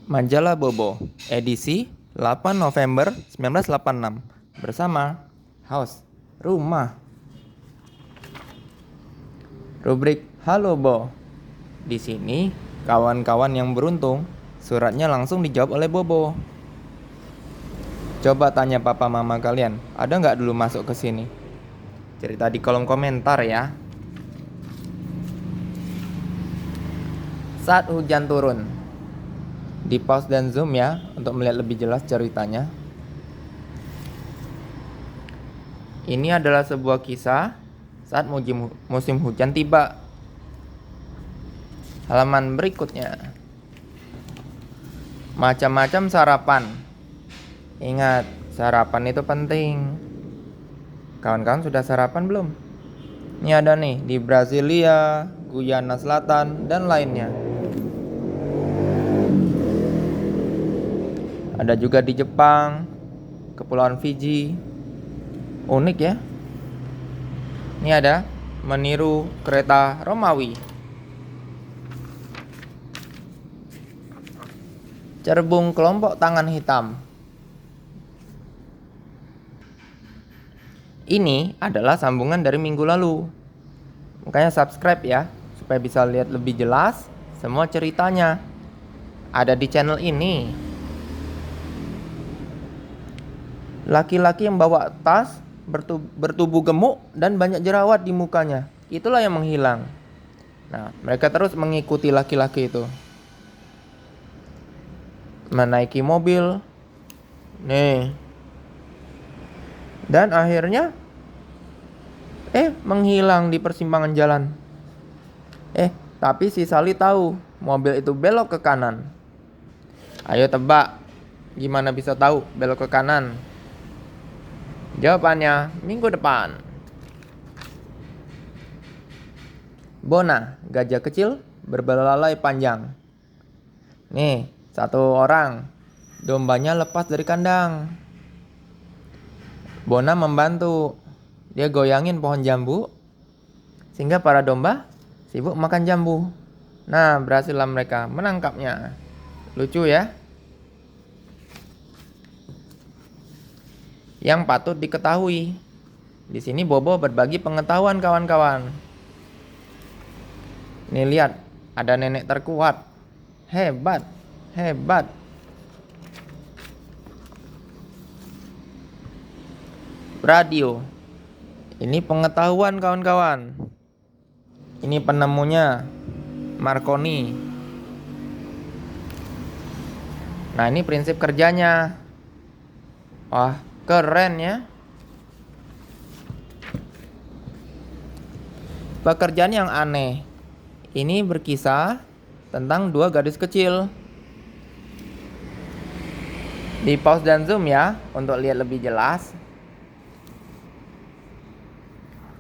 Majalah Bobo, edisi 8 November 1986, bersama host Rumah. Rubrik Halo Bo. Di sini, kawan-kawan yang beruntung, suratnya langsung dijawab oleh Bobo. Coba tanya papa mama kalian, ada nggak dulu masuk ke sini? Cerita di kolom komentar ya. Saat hujan turun, di pause dan zoom ya untuk melihat lebih jelas ceritanya. Ini adalah sebuah kisah saat musim hujan tiba. Halaman berikutnya. Macam-macam sarapan. Ingat, sarapan itu penting. Kawan-kawan sudah sarapan belum? Ini ada nih di Brasilia, Guyana Selatan, dan lainnya. Ada juga di Jepang, Kepulauan Fiji. Unik ya. Ini ada meniru kereta Romawi. Cerbung kelompok tangan hitam. Ini adalah sambungan dari minggu lalu. Makanya subscribe ya, supaya bisa lihat lebih jelas semua ceritanya. Ada di channel ini. Laki-laki yang bawa tas, bertubuh gemuk dan banyak jerawat di mukanya. Itulah yang menghilang. Nah, mereka terus mengikuti laki-laki itu. Menaiki mobil. Nih. Dan akhirnya menghilang di persimpangan jalan. Tapi si Sally tahu mobil itu belok ke kanan. Ayo tebak, gimana bisa tahu belok ke kanan? Jawabannya minggu depan. Bona, gajah kecil berbelalai panjang. Nih, satu orang, dombanya lepas dari kandang. Bona membantu. Dia goyangin pohon jambu sehingga para domba sibuk makan jambu. Nah, berhasillah mereka menangkapnya. Lucu ya? Yang patut diketahui. Di sini Bobo berbagi pengetahuan kawan-kawan. Nih lihat, ada nenek terkuat. Hebat, hebat. Radio. Ini pengetahuan kawan-kawan. Ini penemunya Marconi. Nah, ini prinsip kerjanya. Wah, keren ya. Pekerjaan yang aneh. Ini berkisah tentang dua gadis kecil. Di pause dan zoom ya untuk lihat lebih jelas.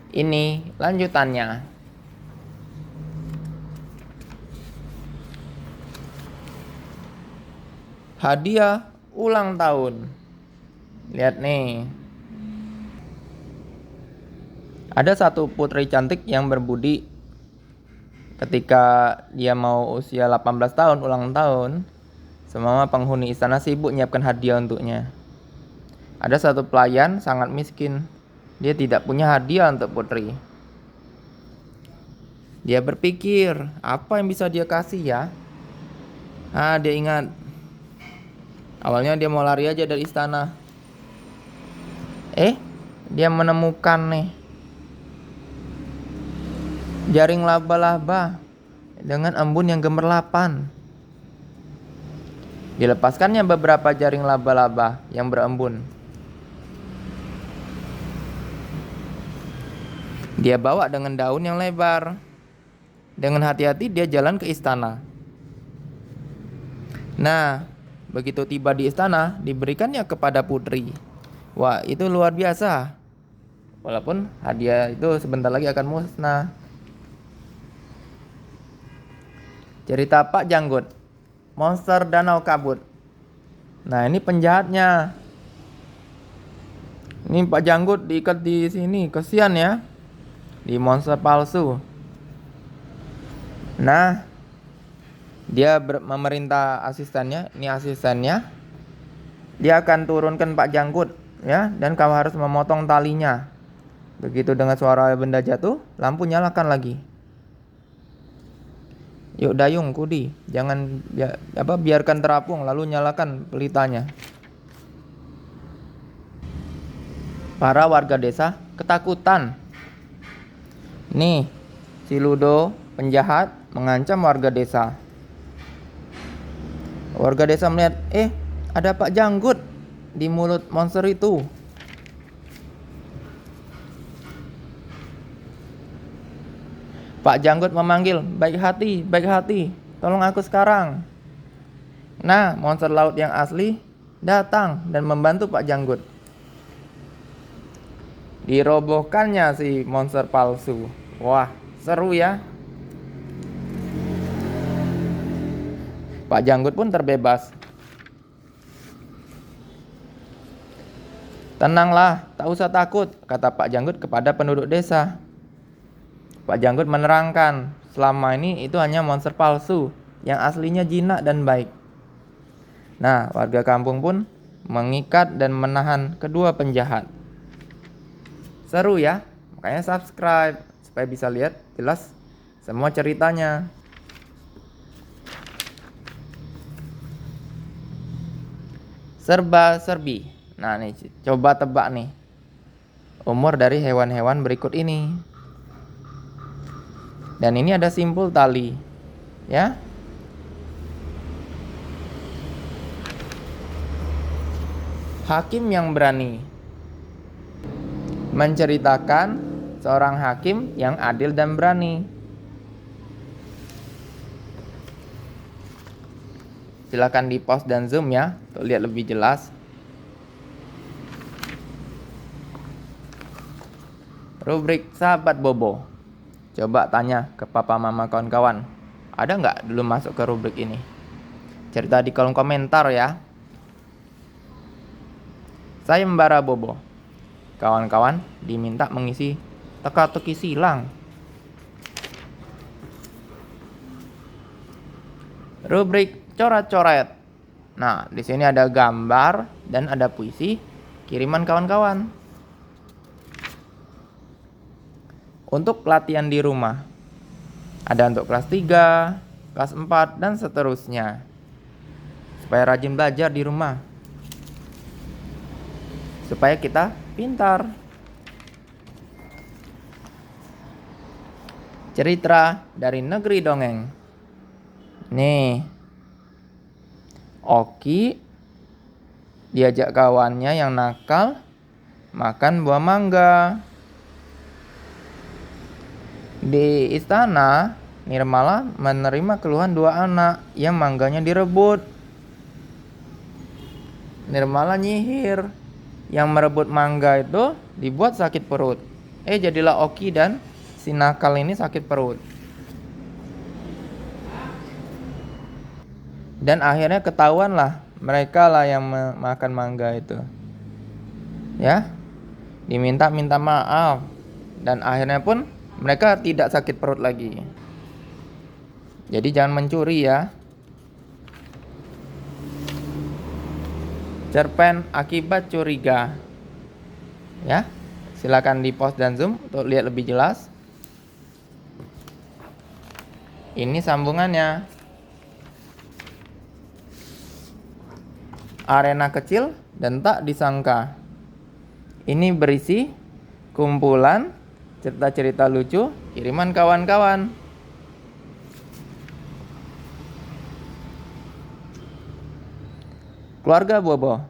Ini lanjutannya. Hadiah ulang tahun. Lihat nih. Ada satu putri cantik yang berbudi. Ketika dia mau usia 18 tahun ulang tahun, semua penghuni istana sibuk menyiapkan hadiah untuknya. Ada satu pelayan sangat miskin. Dia tidak punya hadiah untuk putri. Dia berpikir, apa yang bisa dia kasih ya? Dia ingat. Awalnya dia mau lari aja dari istana. Dia menemukan nih jaring laba-laba dengan embun yang gemerlapan. Dilepaskannya beberapa jaring laba-laba yang berembun. Dia bawa dengan daun yang lebar. Dengan hati-hati dia jalan ke istana. Nah, begitu tiba di istana, diberikannya kepada putri. Wah, itu luar biasa. Walaupun hadiah itu sebentar lagi akan musnah. Cerita Pak Janggut, monster danau kabut. Nah, ini penjahatnya. Ini Pak Janggut diikat di sini, kesian ya. Di monster palsu. Nah, Dia memerintah asistennya, ini asistennya, dia akan turunkan Pak Janggut, ya, dan kau harus memotong talinya. Begitu dengan suara benda jatuh, lampu nyalakan lagi. Yuk dayung Kudi, jangan biarkan terapung, lalu nyalakan pelitanya. Para warga desa ketakutan. Nih, si Ludo penjahat mengancam warga desa. Warga desa melihat, ada Pak Janggut di mulut monster itu. Pak Janggut memanggil, baik hati, tolong aku sekarang. Nah, monster laut yang asli datang dan membantu Pak Janggut. Dirobohkannya si monster palsu. Wah, seru ya. Pak Janggut pun terbebas. Tenanglah, tak usah takut, kata Pak Janggut kepada penduduk desa. Pak Janggut menerangkan, selama ini itu hanya monster palsu, yang aslinya jinak dan baik. Nah, warga kampung pun mengikat dan menahan kedua penjahat. Seru ya, makanya subscribe supaya bisa lihat jelas semua ceritanya. Serba-serbi. Nah nih, coba tebak nih umur dari hewan-hewan berikut ini. Dan ini ada simpul tali, ya. Hakim yang berani menceritakan seorang hakim yang adil dan berani. Silakan di pause dan zoom ya untuk lihat lebih jelas. Rubrik Sahabat Bobo. Coba tanya ke papa mama kawan-kawan, ada nggak dulu masuk ke rubrik ini? Cerita di kolom komentar ya. Sayembara Bobo. Kawan-kawan diminta mengisi teka-teki silang. Rubrik Coret-coret. Nah, di sini ada gambar dan ada puisi kiriman kawan-kawan. Untuk latihan di rumah. Ada untuk kelas 3, kelas 4 dan seterusnya. Supaya rajin belajar di rumah. Supaya kita pintar. Cerita dari negeri dongeng. Nih, Oki diajak kawannya yang nakal makan buah mangga. Di istana, Nirmala menerima keluhan dua anak yang mangganya direbut. Nirmala nyihir, yang merebut mangga itu dibuat sakit perut. Jadilah Oki dan si nakal ini sakit perut. Dan akhirnya ketahuan lah, mereka lah yang makan mangga itu. Ya, diminta maaf. Dan akhirnya pun mereka tidak sakit perut lagi. Jadi jangan mencuri ya. Cerpen akibat curiga. Ya, silakan di pause dan zoom untuk lihat lebih jelas. Ini sambungannya. Arena kecil dan tak disangka. Ini berisi kumpulan cerita-cerita lucu kiriman kawan-kawan. Keluarga Bobo.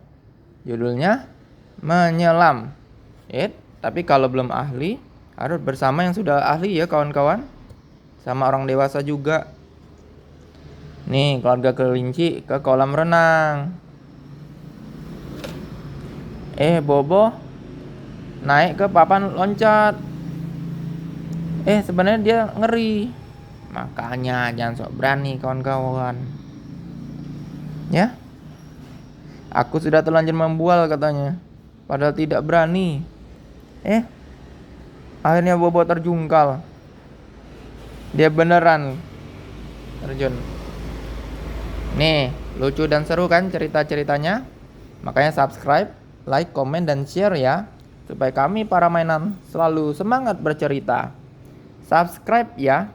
Judulnya Menyelam. Tapi kalau belum ahli, harus bersama yang sudah ahli ya kawan-kawan. Sama orang dewasa juga. Nih, keluarga kelinci ke kolam renang. Bobo naik ke papan loncat. Sebenarnya dia ngeri. Makanya jangan sok berani kawan-kawan. Ya. Aku sudah terlanjur membual katanya. Padahal tidak berani. Akhirnya Bobo terjungkal. Dia beneran terjun. Nih, lucu dan seru kan cerita-ceritanya? Makanya subscribe, like, komen, dan share ya, supaya kami para mainan selalu semangat bercerita. Subscribe ya.